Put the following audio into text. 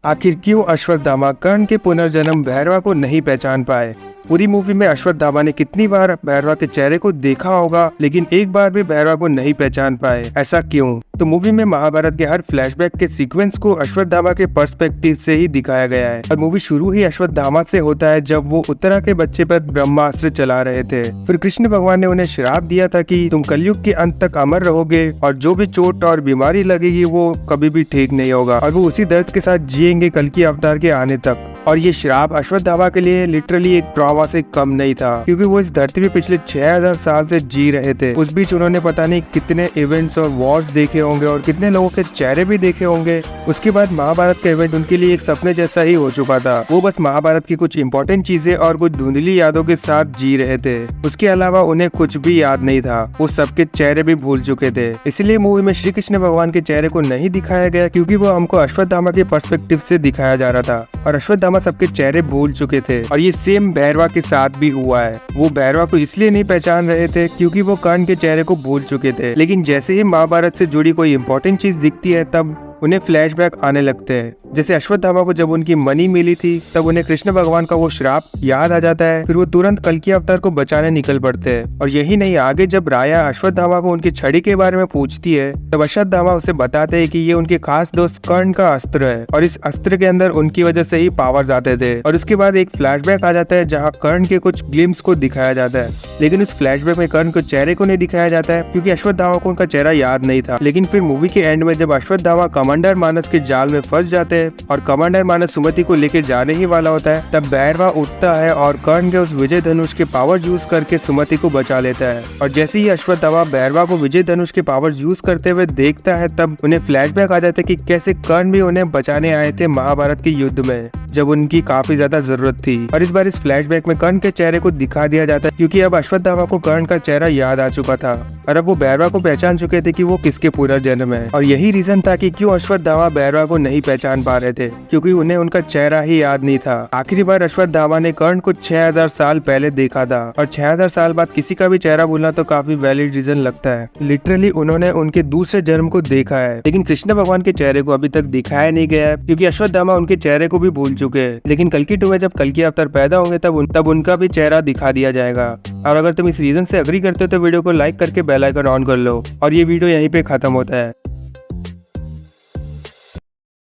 आखिर क्यों अश्वत्थामा कर्ण के पुनर्जन्म भैरवा को नहीं पहचान पाए। पूरी मूवी में अश्वत्थामा ने कितनी बार भैरवा के चेहरे को देखा होगा, लेकिन एक बार भी भैरवा को नहीं पहचान पाए। ऐसा क्यों? तो मूवी में महाभारत के हर फ्लैशबैक के सीक्वेंस को अश्वत्थामा के पर्सपेक्टिव से ही दिखाया गया है। और मूवी शुरू ही अश्वत्थामा से होता है, जब वो उत्तरा के बच्चे पर ब्रह्मास्त्र चला रहे थे। फिर कृष्ण भगवान ने उन्हें श्राप दिया था कि तुम कलयुग के अंत तक अमर रहोगे और जो भी चोट और बीमारी लगेगी वो कभी भी ठीक नहीं होगा और वो उसी दर्द के साथ जिएंगे कल्कि अवतार के आने तक। और ये श्राप अश्वत्थामा के लिए लिटरली एक ट्रॉमा से कम नहीं था, क्योंकि वो इस धरती पे पिछले 6000 साल से जी रहे थे। उस बीच उन्होंने पता नहीं कितने इवेंट्स और वॉर्स देखे होंगे और कितने लोगों के चेहरे भी देखे होंगे। उसके बाद महाभारत का इवेंट उनके लिए एक सपने जैसा ही हो चुका था। वो बस महाभारत की कुछ इंपॉर्टेंट चीजें और कुछ धुंधली यादों के साथ जी रहे थे। उसके अलावा उन्हें कुछ भी याद नहीं था। वो सबके चेहरे भी भूल चुके थे। इसलिए मूवी में श्री कृष्ण भगवान के चेहरे को नहीं दिखाया गया, क्योंकि वो हमको अश्वत्थामा के पर्सपेक्टिव से दिखाया जा रहा था और अश्वत्थामा सबके चेहरे भूल चुके थे। और ये सेम भैरवा के साथ भी हुआ है। वो भैरवा को इसलिए नहीं पहचान रहे थे क्योंकि वो कर्ण के चेहरे को भूल चुके थे, लेकिन जैसे ही महाभारत से जुड़ी कोई इंपॉर्टेंट चीज दिखती है तब उन्हें फ्लैशबैक आने लगते हैं। जैसे अश्वत्थामा को जब उनकी मनी मिली थी तब उन्हें कृष्ण भगवान का वो श्राप याद आ जाता है। फिर वो तुरंत कल्कि अवतार को बचाने निकल पड़ते हैं। और यही नहीं, आगे जब राया अश्वत्थामा को उनकी छड़ी के बारे में पूछती है तब अश्वत्थामा उसे बताते हैं कि ये उनके खास दोस्त कर्ण का अस्त्र है और इस अस्त्र के अंदर उनकी वजह से ही पावर्स आते थे। और उसके बाद एक फ्लैशबैक आ जाता है जहाँ कर्ण के कुछ ग्लिम्स को दिखाया जाता है, लेकिन उस फ्लैशबैक में कर्ण के चेहरे को नहीं दिखाया जाता है क्योंकि अश्वत्थामा को उनका चेहरा याद नहीं था। लेकिन फिर मूवी के एंड में जब अश्वत्थामा कमांडर मानस के जाल में फंस जाते हैं और कमांडर मानस सुमति को लेके जाने ही वाला होता है, तब भैरवा उठता है और कर्ण के उस विजय धनुष के पावर यूज करके सुमति को बचा लेता है। और जैसे ही अश्वत्थामा भैरवा को विजय धनुष के पावर यूज करते हुए देखता है तब उन्हें फ्लैशबैक आ जाता है कि कैसे कर्ण भी उन्हें बचाने आए थे महाभारत के युद्ध में जब उनकी काफी ज्यादा जरूरत थी। और इस बार इस फ्लैशबैक में कर्ण के चेहरे को दिखा दिया जाता है क्योंकि अब अश्वत्थामा को कर्ण का चेहरा याद आ चुका था और अब वो भैरवा को पहचान चुके थे कि वो किसके पुनर्जन्म है। और यही रीजन था कि क्यों अश्वत्थामा भैरवा को नहीं पहचान पा रहे थे, क्योंकि उन्हें उनका चेहरा ही याद नहीं था। आखिरी बार अश्वत्थामा ने कर्ण को 6000 साल पहले देखा था और 6000 साल बाद किसी का भी चेहरा भूलना तो काफी वैलिड रीजन लगता है। लिटरली उन्होंने उनके दूसरे जन्म को देखा है, लेकिन कृष्ण भगवान के चेहरे को अभी तक दिखाया नहीं गया है क्योंकि अश्वत्थामा उनके चेहरे को भी भूल चुके हैं। लेकिन कल्कि 2 में जब कल्कि अवतार पैदा होंगे तब उनका भी चेहरा दिखा दिया जाएगा। और अगर तुम इस रीजन से अग्री करते हो तो वीडियो को लाइक करके बेल आइकन ऑन कर लो। और ये वीडियो यहीं पे खत्म होता है।